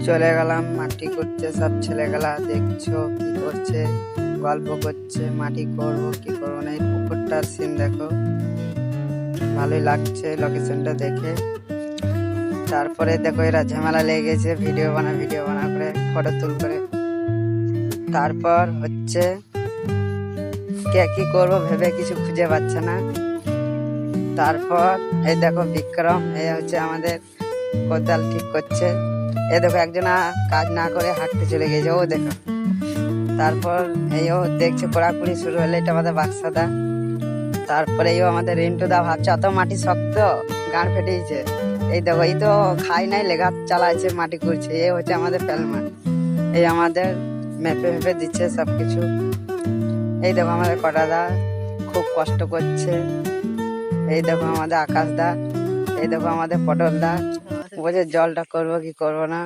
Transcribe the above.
চলে গেলাম মাটি করতে, সব ছেলেগুলা দেখছো কি করছে, গল্প করছে মাটি করবো কি করবো না। এই পুকুরটার সিন দেখো, ভালোই লাগছে লোকেশনটা দেখে। তারপরে দেখো এরা ঝামেলা লেগে গেছে, ভিডিও বানা করে ফটো তুল করে। তারপর হচ্ছে কে কি করবো ভেবে কিছু খুঁজে পাচ্ছে না। তারপর এই দেখো বিক্রম, এই হচ্ছে আমাদের কোদাল ঠিক করছে। এ দেখো একজনা কাজ না করে হাঁটতে চলে গেছে, ও দেখো। তারপর এই ও দেখছে কোড়াকুড়ি শুরু হলে, এটা আমাদের বাক্সাদা। তারপরে এই আমাদের রিন্টু দা ভাবছে অত মাটি শক্ত, গাঁড় ফেটেছে। এই দেখো এই তো খাই নাই লেগাত চালাইছে, মাটি করছে। এই হচ্ছে আমাদের পেলমান, এই আমাদের মেপে মেপে দিচ্ছে সবকিছু। এই দেখো আমাদের কটা দা খুব কষ্ট করছে। এই দেখো আমাদের আকাশ দা, এই দেখো আমাদের পটল দা, বলছে জলটা করবো কি করবো না।